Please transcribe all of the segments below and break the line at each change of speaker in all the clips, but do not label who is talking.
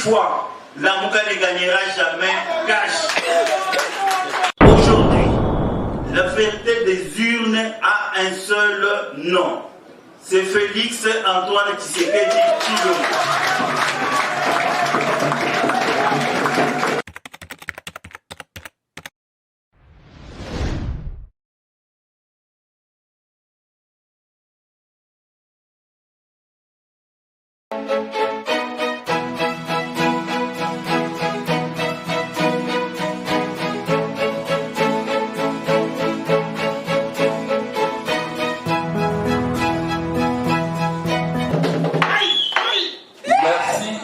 fois, la Mouka ne gagnera jamais cash. Aujourd'hui, la vérité des urnes a un seul nom. C'est Félix Antoine Tshisekedi Tshilombo.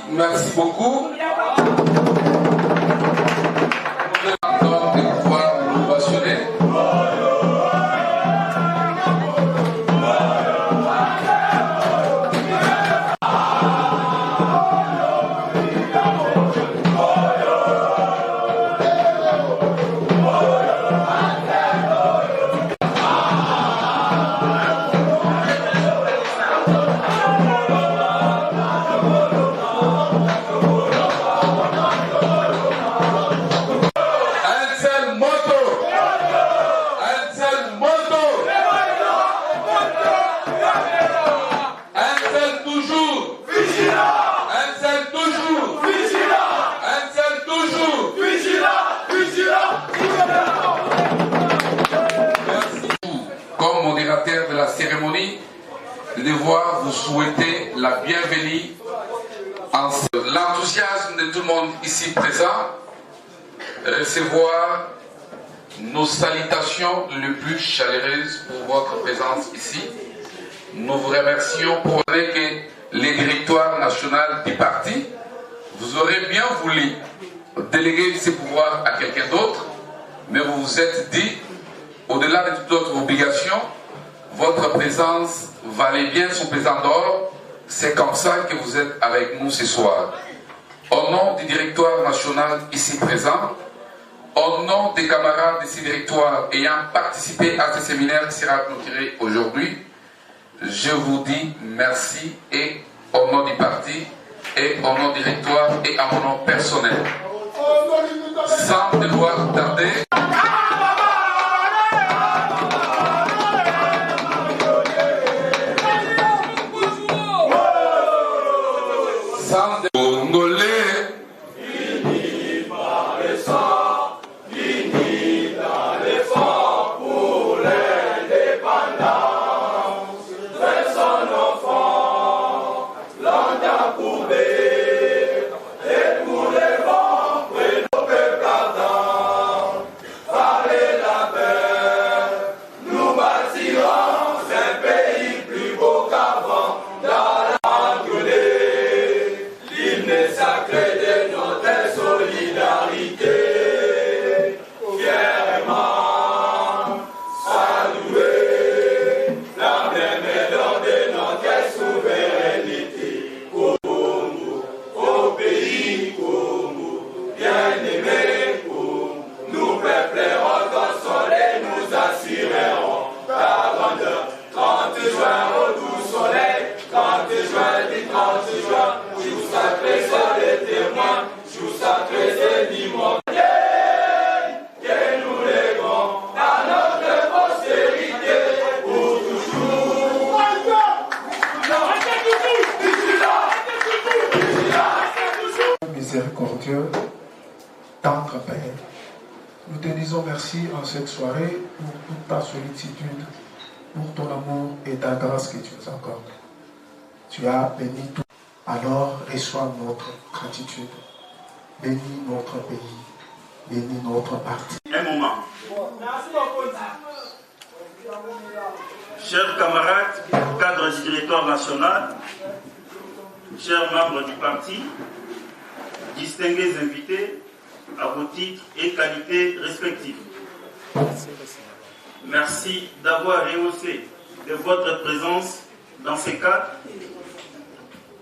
Merci beaucoup. De la cérémonie, de devoir vous souhaiter la bienvenue. L'enthousiasme de tout le monde ici présent, recevoir nos salutations les plus chaleureuses pour votre présence ici. Nous vous remercions pour que les directoires nationaux du parti, vous aurez bien voulu déléguer ces pouvoirs à quelqu'un d'autre, mais vous vous êtes dit, au-delà de toute autre obligation, votre présence valait bien son pesant d'or. C'est comme ça que vous êtes avec nous ce soir. Au nom du directoire national ici présent, au nom des camarades de ce directoire ayant participé à ce séminaire qui sera clôturé aujourd'hui, je vous dis merci et au nom du parti et au nom du directoire et à mon nom personnel. Sans devoir tarder.
Miséricordieux, tendre Père, nous te disons merci en cette soirée pour toute ta sollicitude, pour ton amour et ta grâce que tu nous accordes. Tu as béni tout, alors reçois notre gratitude. Bénis notre pays, bénis notre parti.
Un moment. Chers camarades, cadres du directoire national, chers membres du parti, distingués invités à vos titres et qualités respectives. Merci d'avoir rehaussé de votre présence dans ces cadres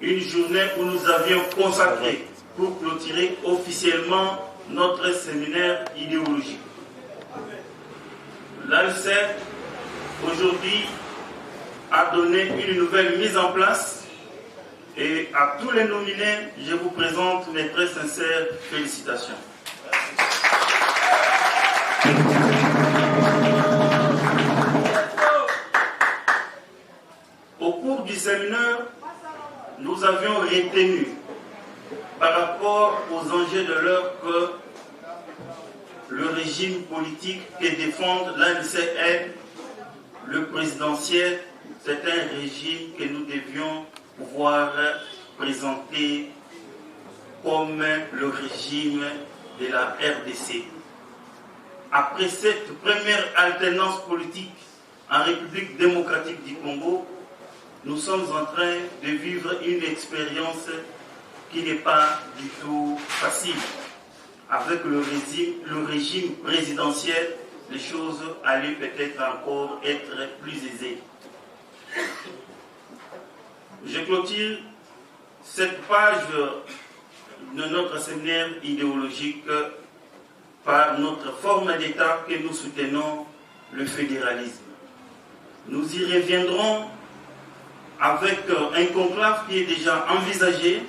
une journée où nous avions consacré pour clôturer officiellement notre séminaire idéologique. L'ALCER aujourd'hui a donné une nouvelle mise en place Et à tous les nominés, je vous présente mes très sincères félicitations. Au cours du séminaire, nous avions retenu par rapport aux enjeux de l'heure que le régime politique que défendent l'ANCN, le présidentiel, c'est un régime que nous devions pouvoir présenter comme le régime de la RDC. Après cette première alternance politique en République démocratique du Congo, nous sommes en train de vivre une expérience qui n'est pas du tout facile. Avec le régime présidentiel, les choses allaient peut-être encore être plus aisées. Je clôture cette page de notre séminaire idéologique par notre forme d'État que nous soutenons, le fédéralisme. Nous y reviendrons avec un conclave qui est déjà envisagé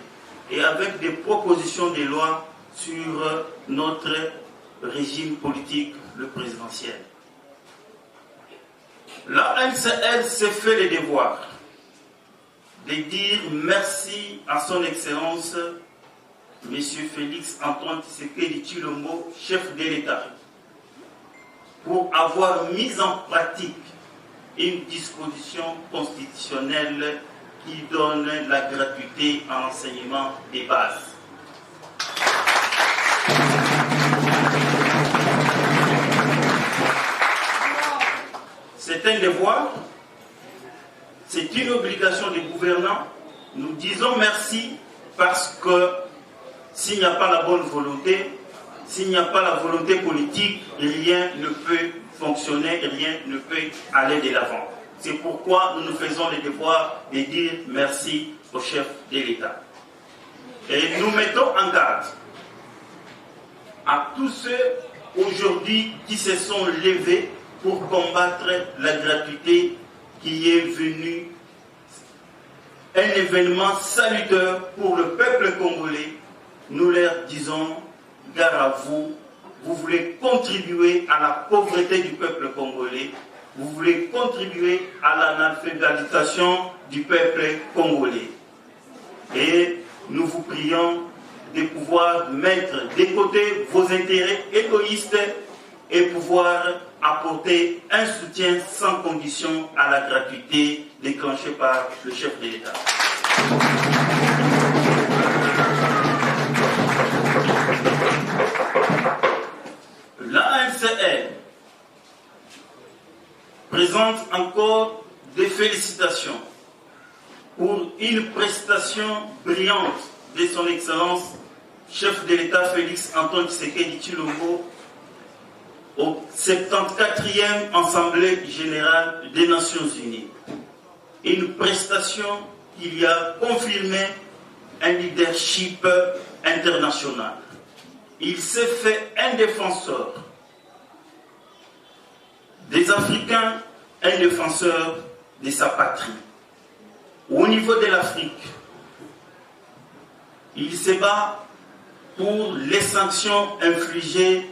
et avec des propositions de loi sur notre régime politique, le présidentiel. La NCL s'est fait le devoir de dire merci à son Excellence M. Félix Antoine Tshisekedi Tshilombo, chef de l'État, pour avoir mis en pratique une disposition constitutionnelle qui donne la gratuité en enseignement des bases. C'est un devoir, c'est une obligation des gouvernants. Nous disons merci parce que s'il n'y a pas la bonne volonté, s'il n'y a pas la volonté politique, rien ne peut fonctionner, rien ne peut aller de l'avant. C'est pourquoi nous nous faisons le devoir de dire merci au chef de l'État. Et nous mettons en garde à tous ceux aujourd'hui qui se sont levés pour combattre la gratuité qui est venue, un événement salutaire pour le peuple congolais. Nous leur disons, gare à vous, vous voulez contribuer à la pauvreté du peuple congolais, vous voulez contribuer à l'analphabétisation du peuple congolais. Et nous vous prions de pouvoir mettre de côté vos intérêts égoïstes et pouvoir apporter un soutien sans condition à la gratuité déclenchée par le chef de l'État. L'ANCN présente encore des félicitations pour une prestation brillante de son Excellence, chef de l'État Félix Antoine Tshisekedi Tshilombo, au 74e Assemblée Générale des Nations Unies. Une prestation qui lui a confirmé un leadership international. Il s'est fait un défenseur des Africains, un défenseur de sa patrie. Au niveau de l'Afrique, il se bat pour les sanctions infligées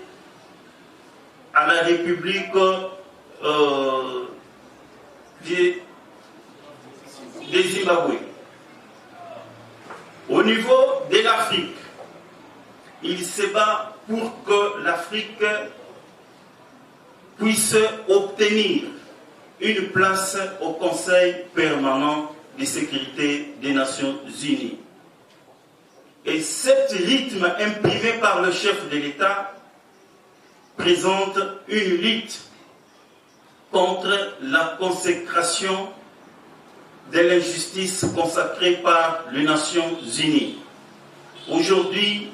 à la République de Zimbabwe. Au niveau de l'Afrique, il se bat pour que l'Afrique puisse obtenir une place au Conseil permanent de sécurité des Nations Unies. Et ce rythme imprimé par le chef de l'État présente une lutte contre la consécration de l'injustice consacrée par les Nations Unies. Aujourd'hui,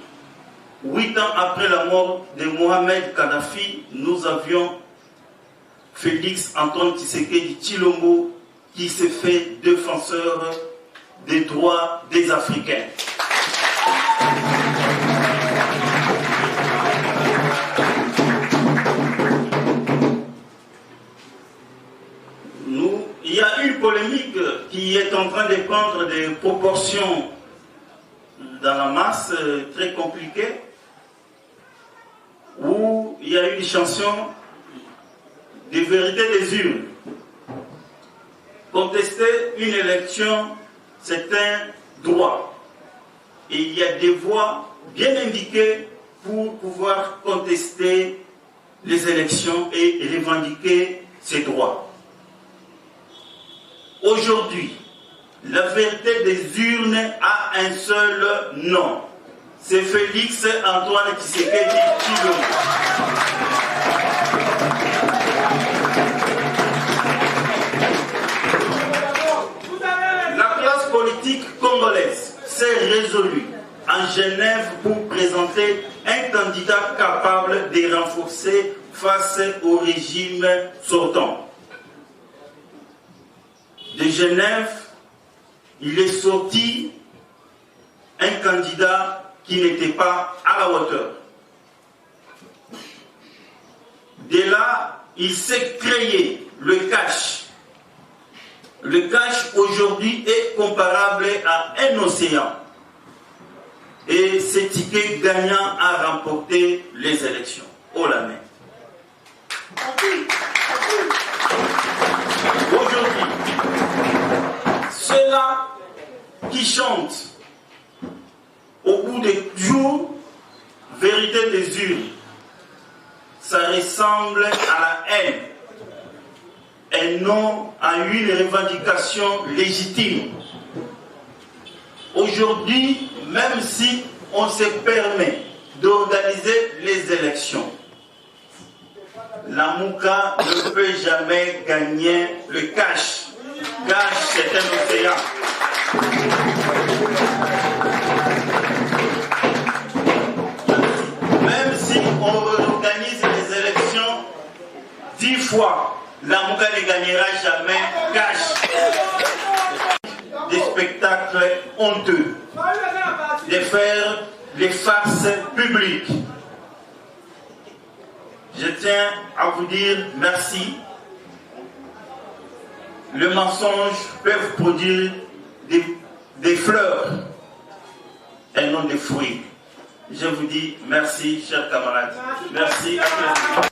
8 ans après la mort de Mohamed Kadhafi, nous avions Félix Antoine Tshisekedi Tshilombo qui s'est fait défenseur des droits des Africains. Il y a une polémique qui qui est en train de prendre des proportions dans la masse très compliquées, où il y a une chanson de vérité des urnes. Contester une élection, c'est un droit. Et il y a des voies bien indiquées pour pouvoir contester les élections et revendiquer ses droits. Aujourd'hui, la vérité des urnes a un seul nom. C'est Félix Antoine Tshisekedi Tshilombo. La classe politique congolaise s'est résolue en Genève pour présenter un candidat capable de renforcer face au régime sortant. De Genève, il est sorti un candidat qui n'était pas à la hauteur. De là, il s'est créé le cash. Le cash aujourd'hui est comparable à un océan. Et c'est ticket gagnant à remporter les élections. Oh la main. Aujourd'hui, ceux-là qui chantent au bout des jours, vérité des urnes, ça ressemble à la haine et non à une revendication légitime. Aujourd'hui, même si on se permet d'organiser les élections, la Mouka ne peut jamais gagner le cash. Cash, c'est un océan. Même si on organise les élections 10 fois, la Mouka ne gagnera jamais cash. Des spectacles honteux, de faire des farces publiques. Je tiens à vous dire merci. Le mensonge peut produire des fleurs et non des fruits. Je vous dis merci, chers camarades. Merci à tous.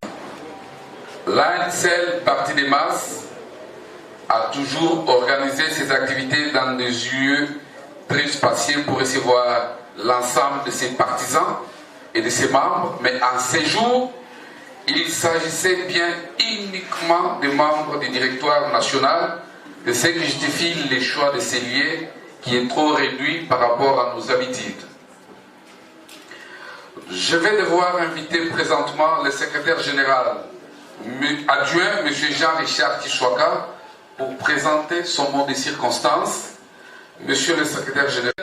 L'ANCEL, parti des masses, a toujours organisé ses activités dans des lieux très spacieux pour recevoir l'ensemble de ses partisans et de ses membres, mais en ces jours, il s'agissait bien uniquement des membres du directoire national, de ce qui justifie les choix de ces lieux qui est trop réduit par rapport à nos habitudes. Je vais devoir inviter présentement le secrétaire général adjoint, M. Jean-Richard Kishwaka, pour présenter son mot de circonstance. Monsieur le secrétaire général.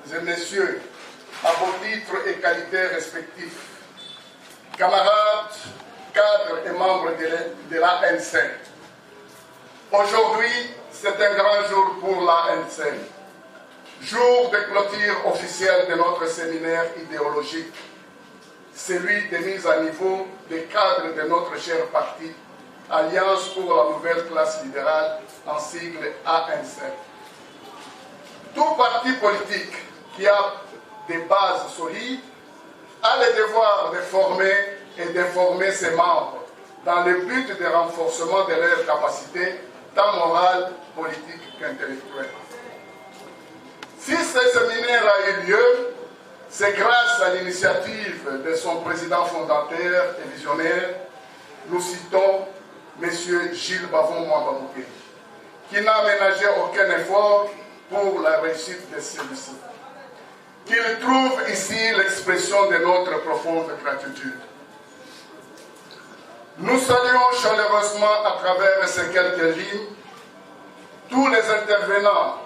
Mesdames et messieurs, à vos titres et qualités respectifs, camarades, cadres et membres de l'ANC. Aujourd'hui, c'est un grand jour pour l'ANC. Jour de clôture officielle de notre séminaire idéologique, celui de mise à niveau des cadres de notre cher parti, Alliance pour la nouvelle classe libérale, en sigle ANC. Tout parti politique qui a des bases solides a le devoir de former et d'informer ses membres dans le but de renforcement de leurs capacités, tant morales, politiques qu'intellectuelles. Si ce séminaire a eu lieu, c'est grâce à l'initiative de son président fondateur et visionnaire, nous citons M. Gilles Bavon-Mwambamouké, qui n'a ménagé aucun effort pour la réussite de celui-ci. Qu'il trouve ici l'expression de notre profonde gratitude. Nous saluons chaleureusement à travers ces quelques lignes tous les intervenants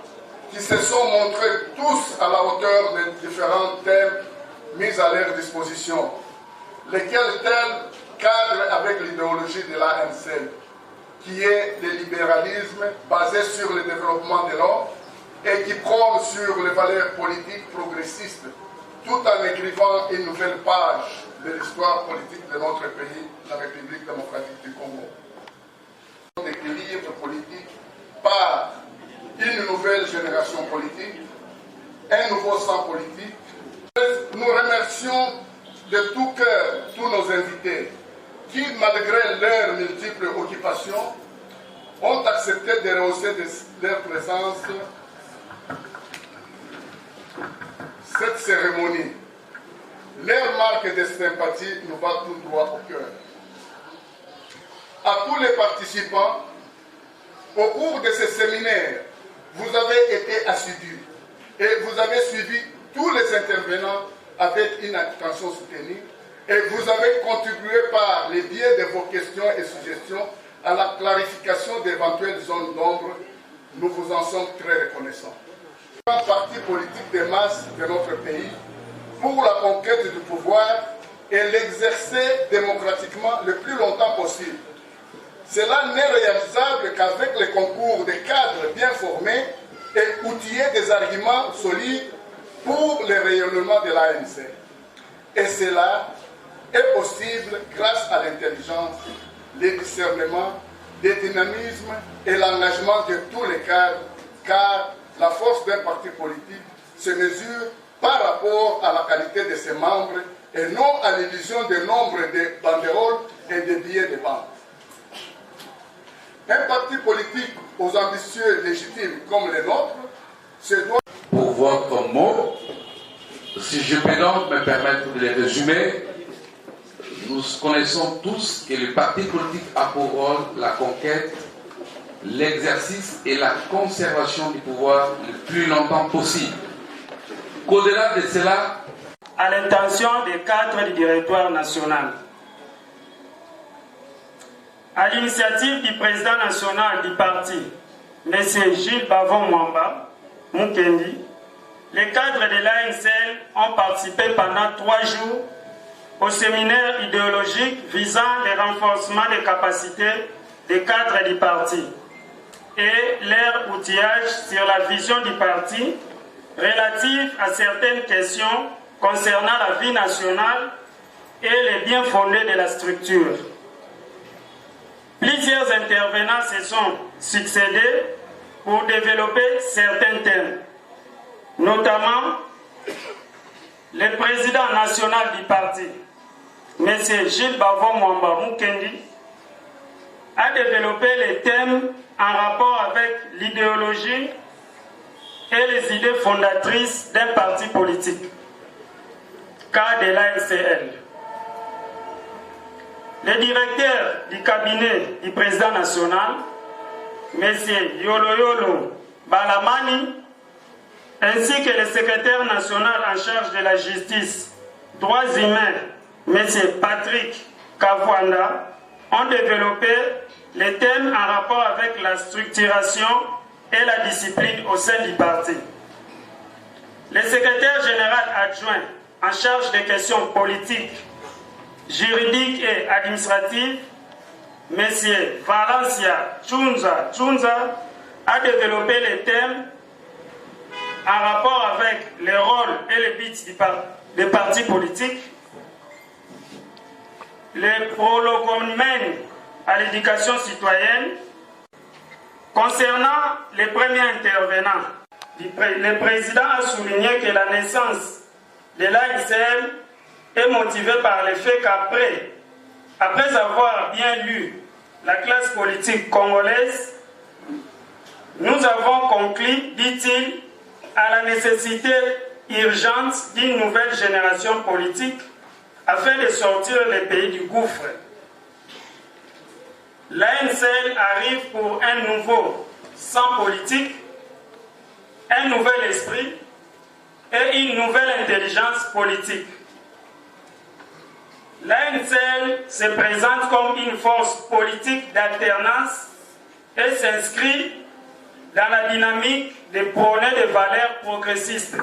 qui se sont montrés tous à la hauteur des différents thèmes mis à leur disposition, lesquels thèmes cadrent avec l'idéologie de l'ANC, qui est le libéralisme basé sur le développement de l'homme et qui prône sur les valeurs politiques progressistes, tout en écrivant une nouvelle page de l'histoire politique de notre pays, la République démocratique du Congo. L'équilibre politique part une nouvelle génération politique, un nouveau sang politique. Nous remercions de tout cœur tous nos invités qui, malgré leurs multiples occupations, ont accepté de rehausser de leur présence cette cérémonie. Leur marque de sympathie nous va tout droit au cœur. À tous les participants, au cours de ce séminaire, vous avez été assidus et vous avez suivi tous les intervenants avec une attention soutenue et vous avez contribué par les biais de vos questions et suggestions à la clarification d'éventuelles zones d'ombre. Nous vous en sommes très reconnaissants. Un parti politique de masse de notre pays pour la conquête du pouvoir et l'exercer démocratiquement le plus longtemps possible. Cela n'est réalisable qu'avec le concours de cadres bien formés et outillés des arguments solides pour le rayonnement de l'ANC. Et cela est possible grâce à l'intelligence, le discernement, le dynamisme et l'engagement de tous les cadres, car la force d'un parti politique se mesure par rapport à la qualité de ses membres et non à l'illusion du nombre de banderoles et de billets de banque. Un parti politique aux ambitieux légitimes comme les nôtres se doit...
Pour votre mot, si je peux donc me permettre de les résumer, nous connaissons tous que le parti politique a pour rôle la conquête, l'exercice et la conservation du pouvoir le plus longtemps possible. Qu'au-delà de cela,
à l'intention des cadres du directoire national, à l'initiative du président national du parti, M. Gilles Bavon-Mwamba Mukendi, les cadres de l'ANCL ont participé pendant 3 jours au séminaire idéologique visant le renforcement des capacités des cadres du parti et leur outillage sur la vision du parti relative à certaines questions concernant la vie nationale et les biens fondés de la structure. Plusieurs intervenants se sont succédés pour développer certains thèmes, notamment le président national du parti, M. Gilles Bavon-Mwamba Mukendi, a développé les thèmes en rapport avec l'idéologie et les idées fondatrices d'un parti politique, cas de l'ANCL. Le directeur du cabinet du président national, M. Yoloyolo Balamani, ainsi que le secrétaire national en charge de la justice, droits humains, M. Patrick Kavwanda, ont développé les thèmes en rapport avec la structuration et la discipline au sein du parti. Le secrétaire général adjoint en charge des questions politiques, juridiques et administratives, M. Valencia Tchunza, a développé les thèmes en rapport avec les rôles et les buts des partis politiques, les prologomènes à l'éducation citoyenne. Concernant les premiers intervenants, le président a souligné que la naissance de l'ANCL est motivée par le fait qu'après avoir bien lu la classe politique congolaise, nous avons conclu, dit-il, à la nécessité urgente d'une nouvelle génération politique afin de sortir le pays du gouffre. L'ANCL arrive pour un nouveau sang politique, un nouvel esprit et une nouvelle intelligence politique. L'ANCL se présente comme une force politique d'alternance et s'inscrit dans la dynamique de prôner des valeurs progressistes.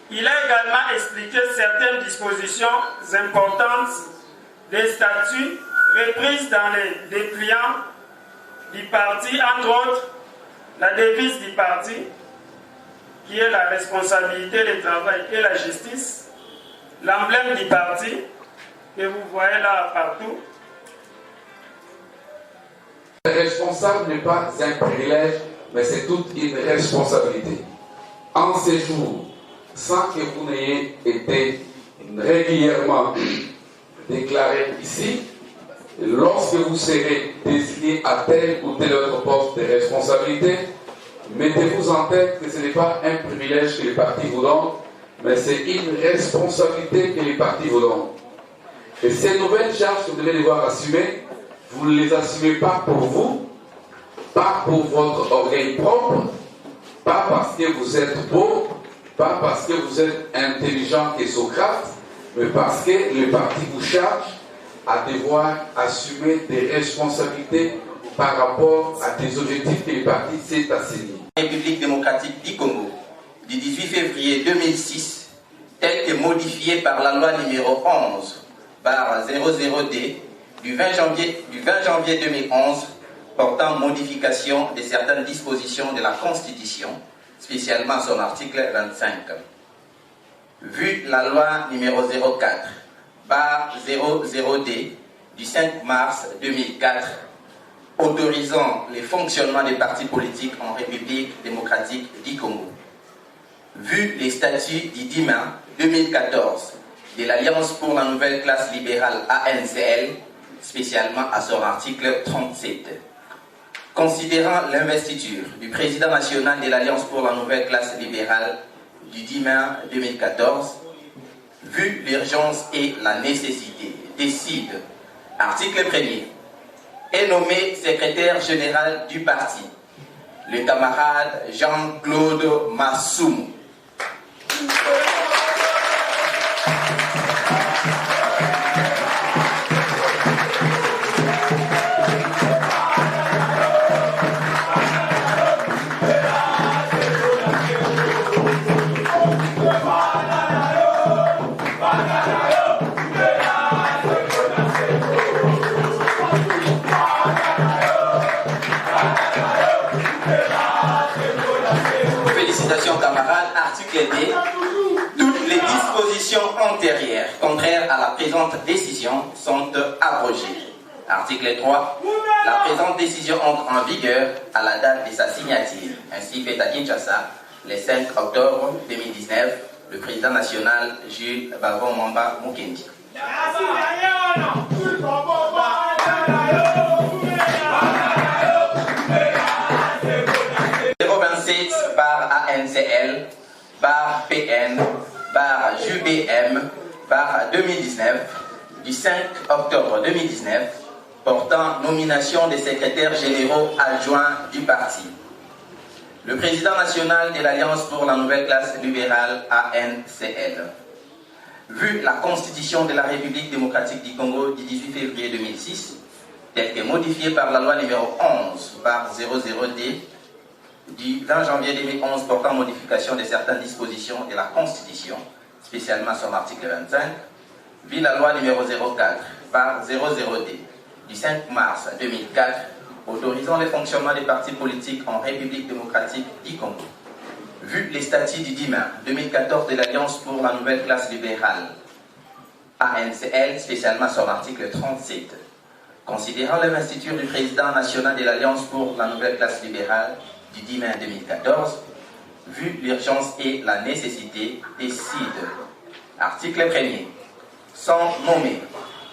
Il a également expliqué certaines dispositions importantes des statuts reprises dans les dépliants du parti, entre autres la devise du parti, qui est la responsabilité, le travail et la justice, l'emblème du parti, que vous voyez là partout.
Les responsable n'est pas un privilège, mais c'est toute une responsabilité. En ces jours, sans que vous n'ayez été régulièrement déclaré ici, lorsque vous serez désigné à tel ou tel autre poste de responsabilité, mettez-vous en tête que ce n'est pas un privilège que les partis vous donnent, mais c'est une responsabilité que les partis vous donnent. Et ces nouvelles charges que vous devez devoir assumer, vous ne les assumez pas pour vous, pas pour votre orgueil propre, pas parce que vous êtes beau, pas parce que vous êtes intelligent et Socrate, mais parce que le parti vous charge à devoir assumer des responsabilités par rapport à des objectifs que le parti s'est assigné.
République démocratique du Congo du 18 février 2006, tel que modifié par la loi numéro 11/00D du 20 janvier 2011 portant modification de certaines dispositions de la Constitution, spécialement son article 25. Vu la loi numéro 04/00D du 5 mars 2004 autorisant le fonctionnement des partis politiques en République démocratique du Congo. Vu les statuts du 10 mai 2014 de l'Alliance pour la nouvelle classe libérale ANCL, spécialement à son article 37. Considérant l'investiture du président national de l'Alliance pour la nouvelle classe libérale du 10 mai 2014, vu l'urgence et la nécessité, décide, article 1er, est nommé secrétaire général du parti, le camarade Jean-Claude Massoum. Félicitations camarades, article D. Toutes les dispositions antérieures contraires à la présente décision sont abrogées. Article 3. La présente décision entre en vigueur à la date de sa signature. Ainsi fait à Kinshasa, le 5 octobre 2019, le président national Jules Bavon Mwamba Mukendi. 027 bar ANCL, bar PN, bar JUBM, bar 2019, du 5 octobre 2019, portant nomination des secrétaires généraux adjoints du parti. Le président national de l'Alliance pour la nouvelle classe libérale ANCL. Vu la Constitution de la République démocratique du Congo du 18 février 2006, telle que modifiée par la loi numéro 11/00D du 20 janvier 2011 portant modification de certaines dispositions de la Constitution, spécialement son article 25, vu la loi numéro 04/00D du 5 mars 2004 autorisant le fonctionnement des partis politiques en République démocratique du Congo. Vu les statuts du 10 mai 2014 de l'Alliance pour la nouvelle classe libérale ANCL, spécialement son article 37, considérant l'investiture du président national de l'Alliance pour la nouvelle classe libérale du 10 mai 2014, vu l'urgence et la nécessité, décide, article 1er, sont nommés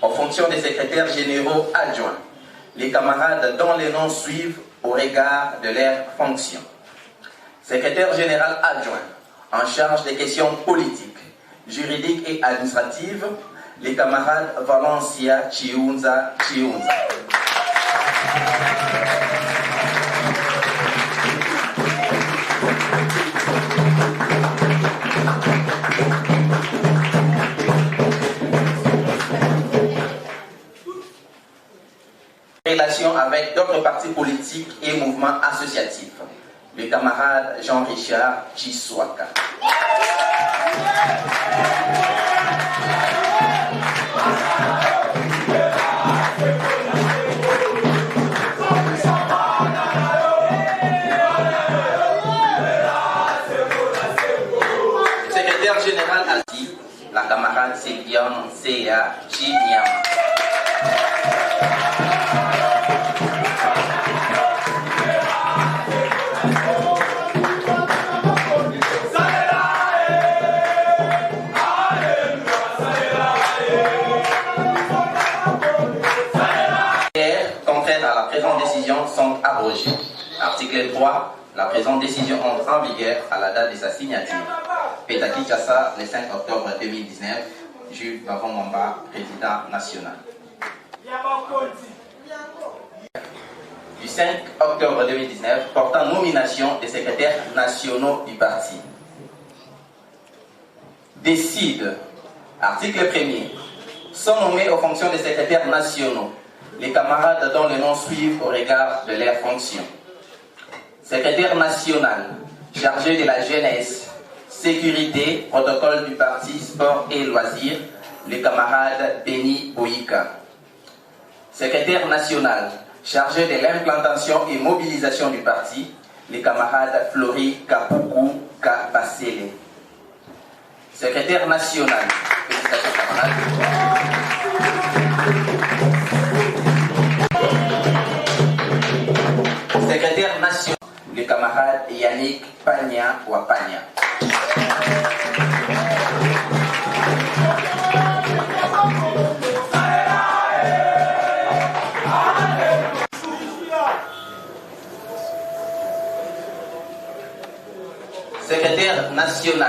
en fonction des secrétaires généraux adjoints les camarades dont les noms suivent au regard de leurs fonctions. Secrétaire général adjoint en charge des questions politiques, juridiques et administratives, les camarades Valencia Chiunza. Relation avec d'autres partis politiques et mouvements associatifs. Le camarade Jean-Richard Chiswaka. Secrétaire général assis, la camarade Sylviane Seya Chinyama. 3. La présente décision entre en vigueur à la date de sa signature. Petaki Chassa, le 5 octobre 2019. Jules Bavon-Mwamba, président national. Du 5 octobre 2019, portant nomination des secrétaires nationaux du parti. Décide, article 1er, sont nommés aux fonctions des secrétaires nationaux les camarades dont les noms suivent au regard de leurs fonctions. Secrétaire national, chargé de la jeunesse, sécurité, protocole du parti, sport et loisirs, le camarade Béni Boïka. Secrétaire national, chargé de l'implantation et mobilisation du parti, le camarade Flori Kapuku Kabasele. Secrétaire national, félicitations camarades. Secrétaire national, le camarade Yannick Pagna Wapagna. Secrétaire national.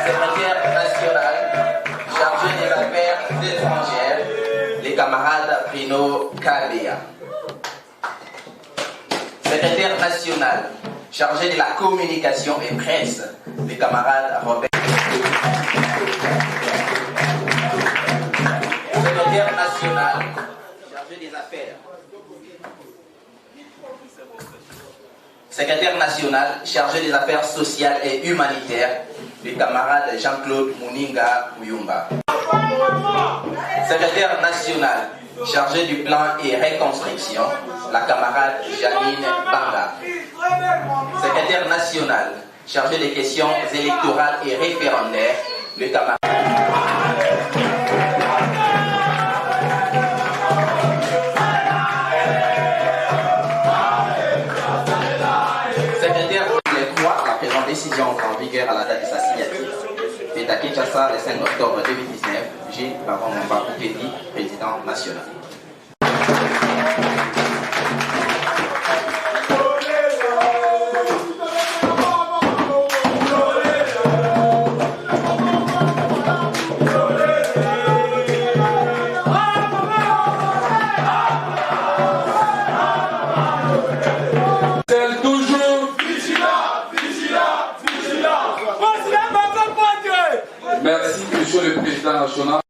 Secrétaire national, chargé des affaires étrangères, les camarades Bruno Kabea. Secrétaire national, chargé de la communication et presse, les camarades Robert. Secrétaire national, chargé des affaires. Secrétaire national, chargé des affaires sociales et humanitaires, le camarade Jean-Claude Mouninga Muyumba. Secrétaire national, chargé du plan et reconstruction, la camarade Janine Banga. Secrétaire national, chargé des questions électorales et référendaires, le camarade. Décision en vigueur à la date de sa signature. Petaki Chassa, le 5 octobre 2019, Gilles Bavon-Mwamba Oupédi, président national.
Merci, Monsieur le Président national.